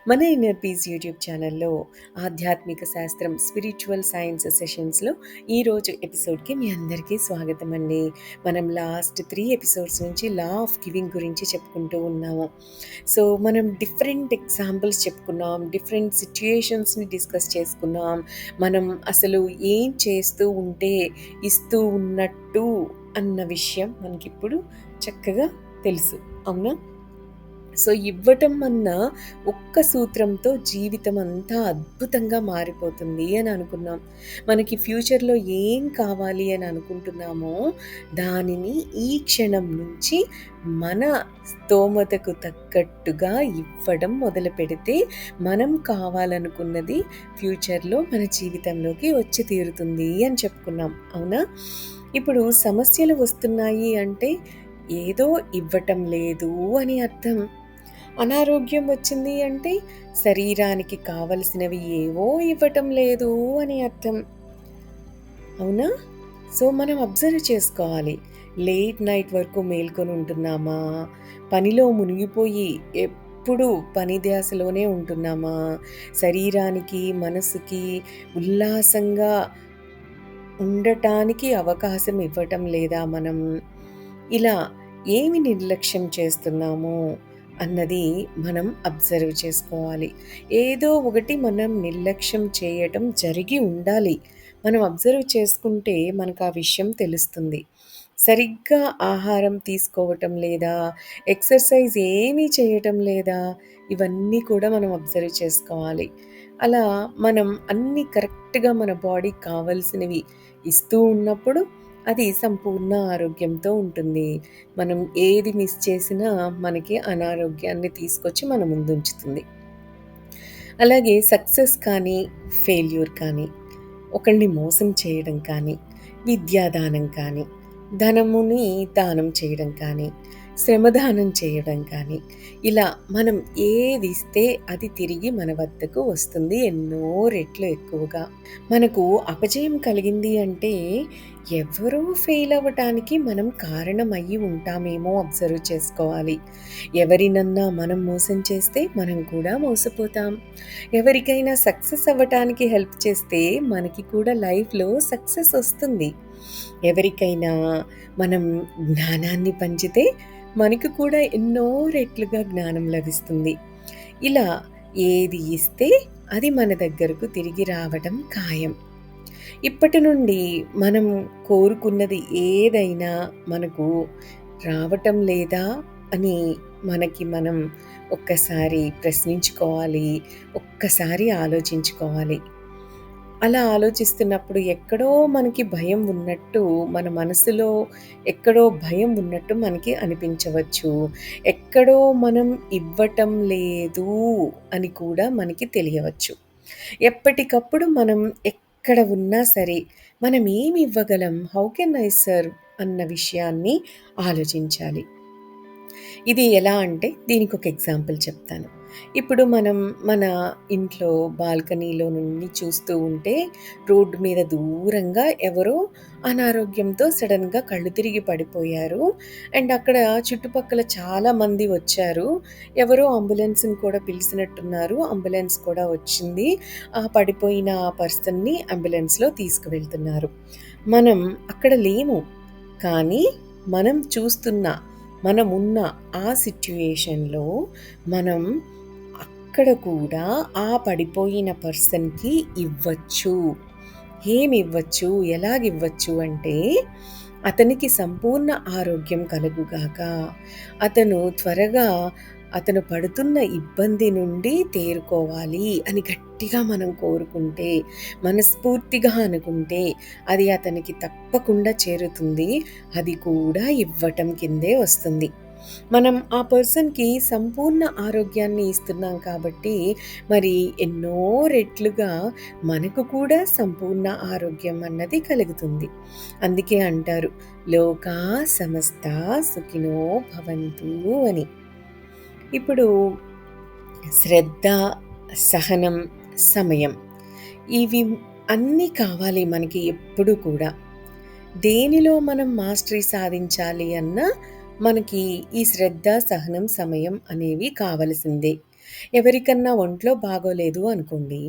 మన inner peace YouTube ఛానల్లో ఆధ్యాత్మిక శాస్త్రం స్పిరిచువల్ సైన్స్ సెషన్స్లో ఈరోజు ఎపిసోడ్కి మీ అందరికీ స్వాగతం అండి. మనం లాస్ట్ 3 ఎపిసోడ్స్ నుంచి లా ఆఫ్ గివింగ్ గురించి చెప్పుకుంటూ ఉన్నాము. సో మనం డిఫరెంట్ ఎగ్జాంపుల్స్ చెప్పుకున్నాం, డిఫరెంట్ సిచ్యుయేషన్స్ని డిస్కస్ చేసుకున్నాం. మనం అసలు ఏం చేస్తూ ఉంటే ఇస్తూ ఉన్నట్టు అన్న విషయం మనకిప్పుడు చక్కగా తెలుసు, అవునా? సో ఇవ్వటం అన్న ఒక్క సూత్రంతో జీవితం అంతా అద్భుతంగా మారిపోతుంది అని అనుకున్నాం. మనకి ఫ్యూచర్లో ఏం కావాలి అని అనుకుంటున్నామో దానిని ఈ క్షణం నుంచి మన స్తోమతకు తగ్గట్టుగా ఇవ్వడం మొదలు పెడితే మనం కావాలనుకున్నది ఫ్యూచర్లో మన జీవితంలోకి వచ్చి తీరుతుంది అని చెప్పుకున్నాం, అవునా? ఇప్పుడు సమస్యలు వస్తున్నాయి అంటే ఏదో ఇవ్వటం లేదు అని అర్థం. అనారోగ్యం వచ్చింది అంటే శరీరానికి కావలసినవి ఏవో ఇవ్వటం లేదు అని అర్థం, అవునా? సో మనం అబ్జర్వ్ చేసుకోవాలి. లేట్ నైట్ వరకు మేల్కొని ఉంటున్నామా, పనిలో మునిగిపోయి ఎప్పుడు పని ధ్యాసలోనే ఉంటున్నామా, శరీరానికి మనసుకి ఉల్లాసంగా ఉండటానికి అవకాశం ఇవ్వటం లేదా మనం? ఇలా ఏమి నిర్లక్ష్యం చేస్తున్నాము అన్నది మనం అబ్జర్వ్ చేసుకోవాలి. ఏదో ఒకటి మనం నిర్లక్ష్యం చేయటం జరిగి ఉండాలి. మనం అబ్జర్వ్ చేసుకుంటే మనకు ఆ విషయం తెలుస్తుంది. సరిగ్గా ఆహారం తీసుకోవటం లేదా, ఎక్సర్సైజ్ ఏమీ చేయటం లేదా, ఇవన్నీ కూడా మనం అబ్జర్వ్ చేసుకోవాలి. అలా మనం అన్నీ కరెక్ట్‌గా మన బాడీకి కావాల్సినవి ఇస్తూ ఉన్నప్పుడు అది సంపూర్ణ ఆరోగ్యంతో ఉంటుంది. మనం ఏది మిస్ చేసినా మనకి అనారోగ్యాన్ని తీసుకొచ్చి మన ముందుంచుతుంది. అలాగే సక్సెస్ కానీ, ఫెయిల్యూర్ కానీ, ఒకడిని మోసం చేయడం కానీ, విద్యాదానం కానీ, ధనముని దానం చేయడం కానీ, శ్రమదానం చేయడం కానీ, ఇలా మనం ఏది ఇస్తే అది తిరిగి మన వద్దకు వస్తుంది ఎన్నో రెట్లు ఎక్కువగా. మనకు అపజయం కలిగింది అంటే ఎవరో ఫెయిల్ అవ్వటానికి మనం కారణం అయ్యి ఉంటామేమో అబ్జర్వ్ చేసుకోవాలి. ఎవరినన్నా మనం మోసం చేస్తే మనం కూడా మోసపోతాం. ఎవరికైనా సక్సెస్ అవ్వటానికి హెల్ప్ చేస్తే మనకి కూడా లైఫ్‌లో సక్సెస్ వస్తుంది. ఎవరికైనా మనం జ్ఞానాన్ని పంచితే మనకు కూడా ఎన్నో రెట్లుగా జ్ఞానం లభిస్తుంది. ఇలా ఏది ఇస్తే అది మన దగ్గరకు తిరిగి రావడం ఖాయం. ఇప్పటి నుండి మనం కోరుకున్నది ఏదైనా మనకు రావటం లేదా అని మనకి మనం ఒక్కసారి ప్రశ్నించుకోవాలి. ఒక్కసారి ఆలోచించుకోవాలి. అలా ఆలోచిస్తున్నప్పుడు ఎక్కడో మనకి భయం ఉన్నట్టు, మన మనసులో ఎక్కడో భయం ఉన్నట్టు మనకి అనిపించవచ్చు. ఎక్కడో మనం ఇవ్వటం లేదు అని కూడా మనకి తెలియవచ్చు. ఎప్పటికప్పుడు మనం ఎక్కడ ఉన్నా సరే, మనం ఏమి ఇవ్వగలం? హౌ కెన్ ఐ సర్వ్ అన్న విషయాన్ని ఆలోచించాలి. ఇది ఎలా అంటే దీనికొక ఎగ్జాంపుల్ చెప్తాను. ఇప్పుడు మనం మన ఇంట్లో బాల్కనీలో నుండి చూస్తూ ఉంటే రోడ్డు మీద దూరంగా ఎవరో అనారోగ్యంతో సడన్‌గా కళ్ళు తిరిగి పడిపోయారు. అండ్ అక్కడ చుట్టుపక్కల చాలామంది వచ్చారు. ఎవరో అంబులెన్స్‌ని కూడా పిలిచినట్టున్నారు. అంబులెన్స్ కూడా వచ్చింది. ఆ పడిపోయిన ఆ పర్సన్‌ని అంబులెన్స్‌లో తీసుకువెళ్తున్నారు. మనం అక్కడ లేము. కానీ మనం చూస్తున్న, మనమున్న ఆ సిట్యుయేషన్‌లో మనం అక్కడ కూడా ఆ పడిపోయిన పర్సన్‌కి ఇవ్వచ్చు. ఏమివ్వచ్చు? ఎలాగివ్వచ్చు అంటే, అతనికి సంపూర్ణ ఆరోగ్యం కలుగుగాక. అతను త్వరగా అతను పడుతున్న ఇబ్బంది నుండి తేరుకోవాలి అని గట్టిగా మనం కోరుకుంటే, మనస్ఫూర్తిగా అనుకుంటే అది అతనికి తప్పకుండా చేరుతుంది. అది కూడా ఇవ్వటం కిందే వస్తుంది. మనం ఆ పర్సన్‌కి సంపూర్ణ ఆరోగ్యాన్ని ఇస్తున్నాం కాబట్టి, మరి ఎన్నో రెట్లుగా మనకు కూడా సంపూర్ణ ఆరోగ్యం అన్నది కలుగుతుంది. అందుకే అంటారు, లోకా సమస్తా సుఖినో భవంతు అని. ఇప్పుడు శ్రద్ధ, సహనం, సమయం ఇవి అన్నీ కావాలి మనకి ఎప్పుడూ కూడా. దేనిలో మనం మాస్టరీ సాధించాలి అన్నా మనకి ఈ శ్రద్ధ, సహనం, సమయం అనేవి కావలసిందే. ఎవరికన్నా ఒంట్లో బాగోలేదు అనుకోండి,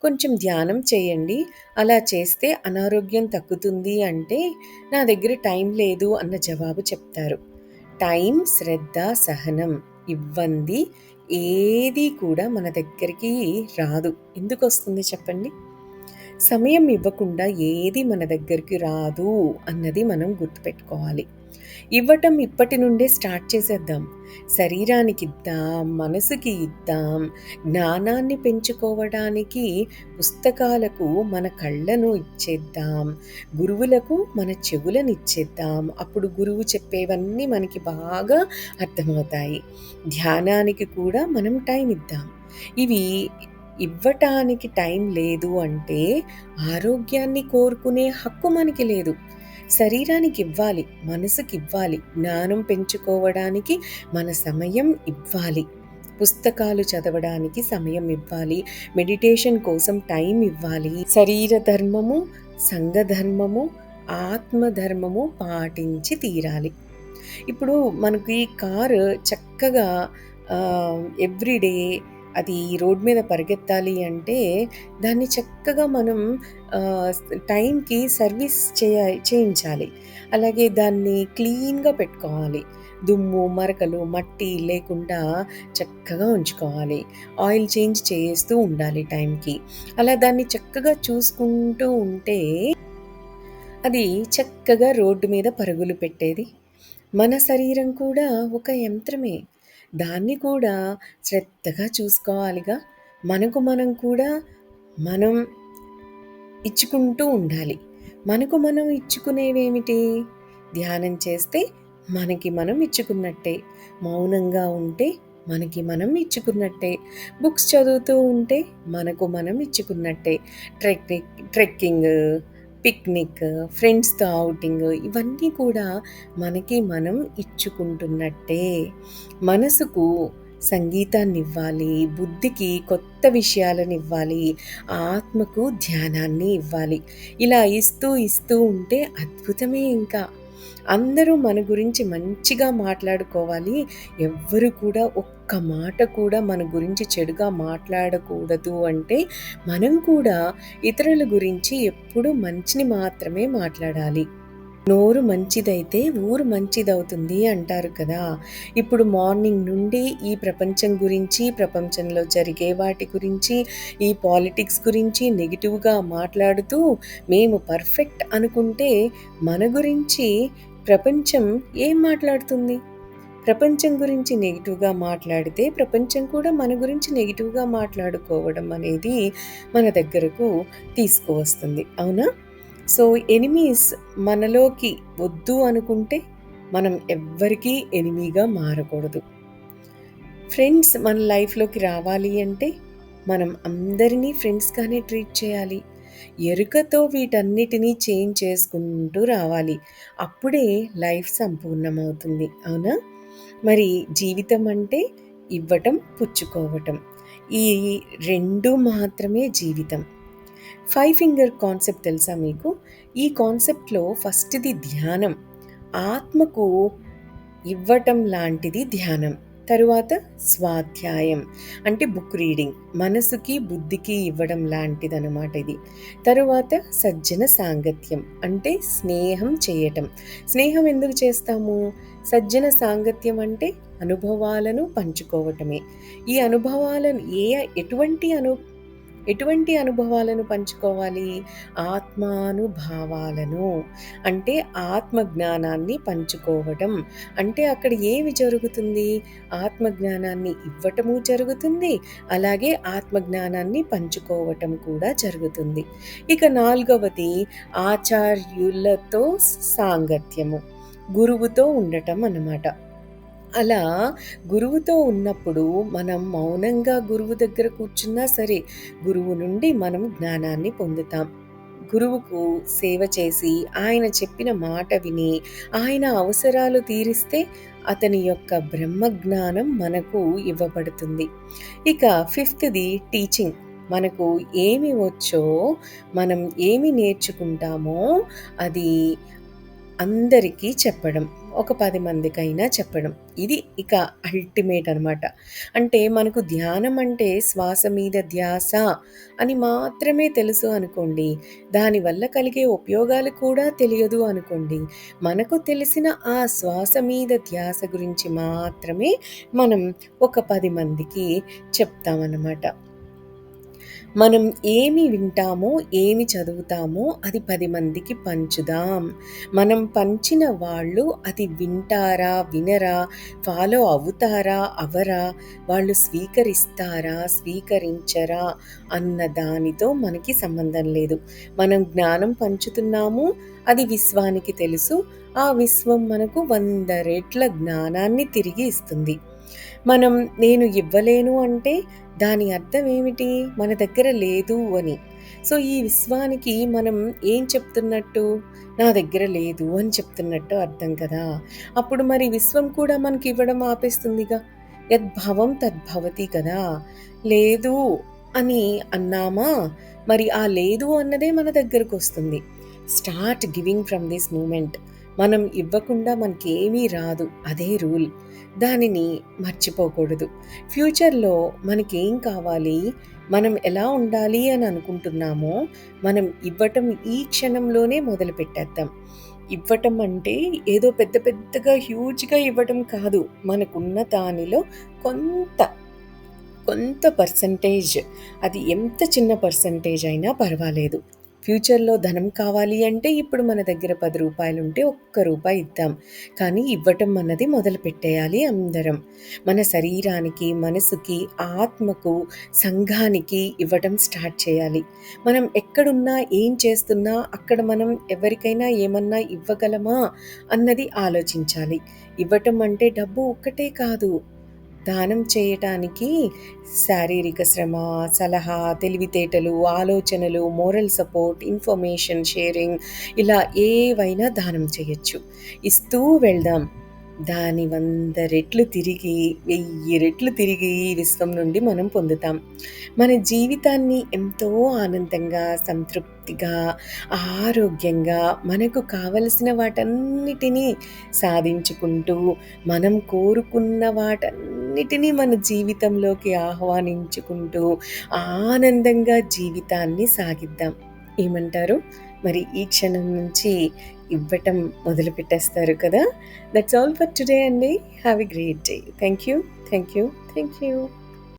కొంచెం ధ్యానం చేయండి. అలా చేస్తే అనారోగ్యం తగ్గుతుంది అంటే, నా దగ్గర టైం లేదు అన్న జవాబు చెప్తారు. టైం, శ్రద్ధ, సహనం ఇవ్వంది ఏది కూడా మన దగ్గరికి రాదు. ఎందుకొస్తుంది చెప్పండి? సమయం ఇవ్వకుండా ఏది మన దగ్గరికి రాదు అన్నది మనం గుర్తుపెట్టుకోవాలి. ఇవ్వటం ఇప్పటి నుండే స్టార్ట్ చేసేద్దాం. శరీరానికి ఇద్దాం, మనసుకి ఇద్దాం, జ్ఞానాన్ని పెంచుకోవడానికి పుస్తకాలకు మన కళ్ళను ఇచ్చేద్దాం, గురువులకు మన చెవులను ఇచ్చేద్దాం. అప్పుడు గురువు చెప్పేవన్నీ మనకి బాగా అర్థమవుతాయి. ధ్యానానికి కూడా మనం టైం ఇద్దాం. ఇవి ఇవ్వటానికి టైం లేదు అంటే ఆరోగ్యాన్ని కోరుకునే హక్కు మనకి లేదు. శరీరానికి ఇవ్వాలి, మనసుకి ఇవ్వాలి, జ్ఞానం పెంచుకోవడానికి మన సమయం ఇవ్వాలి, పుస్తకాలు చదవడానికి సమయం ఇవ్వాలి, మెడిటేషన్ కోసం టైం ఇవ్వాలి. శరీర ధర్మము, సంఘ ధర్మము, ఆత్మధర్మము పాటించి తీరాలి. ఇప్పుడు మనకి కారు చక్కగా ఎవ్రీడే అది రోడ్ మీద పరిగెత్తాలి అంటే దాన్ని చక్కగా మనం ఆహ్, టైంకి సర్వీస్ చేయించాలి. అలాగే దాన్ని క్లీన్‌గా పెట్టుకోవాలి. దుమ్ము, మరకలు, మట్టి లేకుండా చక్కగా ఉంచుకోవాలి. ఆయిల్ చేంజ్ చేస్తూ ఉండాలి టైంకి. అలా దాన్ని చక్కగా చూసుకుంటూ ఉంటే అది చక్కగా రోడ్డు మీద పరుగులు పెట్టేది. మన శరీరం కూడా ఒక యంత్రమే. దాన్ని కూడా శ్రద్ధగా చూసుకోవాలిగా. మనకు మనం కూడా మనం ఇచ్చుకుంటూ ఉండాలి. మనకు మనం ఇచ్చుకునేవేమిటి? ధ్యానం చేస్తే మనకి మనం ఇచ్చుకున్నట్టే. మౌనంగా ఉంటే మనకి మనం ఇచ్చుకున్నట్టే. బుక్స్ చదువుతూ ఉంటే మనకు మనం ఇచ్చుకున్నట్టే. ట్రెక్కింగ్, పిక్నిక్, ఫ్రెండ్స్‌తో ఔటింగ్ ఇవన్నీ కూడా మనకి మనం ఇచ్చుకుంటున్నట్టే. మనసుకు సంగీతాన్నివ్వాలి, బుద్ధికి కొత్త విషయాలనివ్వాలి, ఆత్మకు ధ్యానాన్ని ఇవ్వాలి. ఇలా ఇస్తూ ఉంటే అద్భుతమే ఇంకా. అందరూ మన గురించి మంచిగా మాట్లాడుకోవాలి. ఎవ్వరు కూడా ఒక్క మాట కూడా మన గురించి చెడుగా మాట్లాడకూడదు అంటే, మనం కూడా ఇతరుల గురించి ఎప్పుడూ మంచిని మాత్రమే మాట్లాడాలి. నోరు మంచిదైతే ఊరు మంచిదవుతుంది అంటారు కదా! ఇప్పుడు మార్నింగ్ నుండి ఈ ప్రపంచం గురించి, ప్రపంచంలో జరిగే వాటి గురించి, ఈ పాలిటిక్స్ గురించి నెగెటివ్‌గా మాట్లాడుతూ మేము పర్ఫెక్ట్ అనుకుంటే మన గురించి ప్రపంచం ఏం మాట్లాడుతుంది? ప్రపంచం గురించి నెగెటివ్‌గా మాట్లాడితే ప్రపంచం కూడా మన గురించి నెగెటివ్‌గా మాట్లాడుకోవడం అనేది మన దగ్గరకు తీసుకువస్తుంది. అవునా? సో, ఎనిమీస్ మనలోకి వద్దు అనుకుంటే మనం ఎవ్వరికీ ఎనిమీగా మారకూడదు. ఫ్రెండ్స్ మన లైఫ్‌లోకి రావాలి అంటే మనం అందరినీ ఫ్రెండ్స్‌గానే ట్రీట్ చేయాలి. ఎరుకతో వీటన్నిటిని చేంజ్ చేసుకుంటూ రావాలి. అప్పుడే లైఫ్ సంపూర్ణమవుతుంది. అవునా? మరి జీవితం అంటే ఇవ్వటం, పుచ్చుకోవటం. ఈ 2 మాత్రమే జీవితం. 5 ఫింగర్ కాన్సెప్ట్ తెలుసా మీకు? ఈ కాన్సెప్ట్‌లో ఫస్ట్‌ది ధ్యానం. ఆత్మకు ఇవ్వటం లాంటిది ధ్యానం. తరువాత స్వాధ్యాయం అంటే బుక్ రీడింగ్. మనసుకి, బుద్ధికి ఇవ్వడం లాంటిదనమాట ఇది. తరువాత సజ్జన సాంగత్యం అంటే స్నేహం చేయటం. స్నేహం ఎందుకు చేస్తాము? సజ్జన సాంగత్యం అంటే అనుభవాలను పంచుకోవటమే. ఈ అనుభవాలను ఎటువంటి అనుభవాలను పంచుకోవాలి? ఆత్మానుభావాలను. అంటే ఆత్మజ్ఞానాన్ని పంచుకోవడం. అంటే అక్కడ ఏమి జరుగుతుంది? ఆత్మజ్ఞానాన్ని ఇవ్వటము జరుగుతుంది. అలాగే ఆత్మజ్ఞానాన్ని పంచుకోవటం కూడా జరుగుతుంది. ఇక 4వది ఆచార్యులతో సాంగత్యము. గురువుతో ఉండటం అన్నమాట. అలా గురువుతో ఉన్నప్పుడు మనం మౌనంగా గురువు దగ్గర కూర్చున్నా సరే, గురువు నుండి మనం జ్ఞానాన్ని పొందుతాం. గురువుకు సేవ చేసి, ఆయన చెప్పిన మాట విని, ఆయన అవసరాలు తీరిస్తే అతని యొక్క బ్రహ్మజ్ఞానం మనకు ఇవ్వబడుతుంది. ఇక 5ది టీచింగ్. మనకు ఏమి వచ్చో, మనం ఏమి నేర్చుకుంటామో అది అందరికీ చెప్పడం. ఒక 10 మందికైనా చెప్పడం. ఇది ఇక అల్టిమేట్ అనమాట. అంటే మనకు ధ్యానం అంటే శ్వాస మీద ధ్యాస అని మాత్రమే తెలుసు అనుకోండి. దానివల్ల కలిగే ఉపయోగాలు కూడా తెలియదు అనుకోండి. మనకు తెలిసిన ఆ శ్వాస మీద ధ్యాస గురించి మాత్రమే మనం ఒక 10 మందికి చెప్తామన్నమాట. మనం ఏమి వింటామో, ఏమి చదువుతామో అది 10 మందికి పంచుదాం. మనం పంచిన వాళ్ళు అది వింటారా? వినరా? ఫాలో అవుతారా? అవ్వరా? వాళ్ళు స్వీకరిస్తారా? స్వీకరించరా? అన్న దానితో మనకి సంబంధం లేదు. మనం జ్ఞానం పంచుతున్నాము. అది విశ్వానికి తెలుసు. ఆ విశ్వం మనకు 100 రెట్ల జ్ఞానాన్ని తిరిగి ఇస్తుంది. మనం నేను ఇవ్వలేను అంటే దాని అర్థం ఏమిటి? మన దగ్గర లేదు అని. సో, ఈ విశ్వానికి మనం ఏం చెప్తున్నట్టు? నా దగ్గర లేదు అని చెప్తున్నట్టు అర్థం కదా! అప్పుడు మరి విశ్వం కూడా మనకివ్వడం ఆపేస్తుందిగా. యద్భవం తద్భవతి కదా! లేదు అని అన్నామా, మరి ఆ లేదు అన్నదే మన దగ్గరకొస్తుంది. Start giving from this moment. మనం ఇవ్వకుండా మనకేమీ రాదు. అదే రూల్. దానిని మర్చిపోకూడదు. ఫ్యూచర్‌లో మనకేం కావాలి, మనం ఎలా ఉండాలి అని అనుకుంటున్నామో, మనం ఇవ్వటం ఈ క్షణంలోనే మొదలుపెట్టేద్దాం. ఇవ్వటం అంటే ఏదో పెద్ద పెద్దగా హ్యూజ్‌గా ఇవ్వటం కాదు. మనకున్న దానిలో కొంత, కొంత పర్సెంటేజ్, అది ఎంత చిన్న పర్సెంటేజ్ అయినా పర్వాలేదు. ఫ్యూచర్‌లో ధనం కావాలి అంటే ఇప్పుడు మన దగ్గర రూ. 10 ఉంటే ఒక్క రూపాయి ఇద్దాం. కానీ ఇవ్వటం అన్నది మొదలుపెట్టేయాలి అందరం. మన శరీరానికి, మనసుకి, ఆత్మకు, సంఘానికి ఇవ్వటం స్టార్ట్ చేయాలి. మనం ఎక్కడున్నా, ఏం చేస్తున్నా అక్కడ మనం ఎవరికైనా ఏమన్నా ఇవ్వగలమా అన్నది ఆలోచించాలి. ఇవ్వటం అంటే డబ్బు ఒక్కటే కాదు. దానం చేయటానికి శారీరక శ్రమ, సలహా, తెలివితేటలు, ఆలోచనలు, మోరల్ సపోర్ట్, ఇన్ఫర్మేషన్ షేరింగ్ ఇలా ఏవైనా దానం చేయొచ్చు. ఇస్తూ వెళ్దాం. దాని 100 రెట్లు తిరిగి, 1000 రెట్లు తిరిగి ఈ విశ్వం నుండి మనం పొందుతాం. మన జీవితాన్ని ఎంతో ఆనందంగా, సంతృప్తిగా, ఆరోగ్యంగా, మనకు కావలసిన వాటన్నిటినీ సాధించుకుంటూ, మనం కోరుకున్న వాటన్నిటినీ మన జీవితంలోకి ఆహ్వానించుకుంటూ, ఆనందంగా జీవితాన్ని సాగిద్దాం. ఏమంటారు? మరి ఈ క్షణం నుంచి ఇవ్వటం మొదలుపెట్టేస్తారు కదా! దట్స్ ఆల్ ఫర్ టుడే అండి. Have a great day. Thank you. Thank you. Thank you.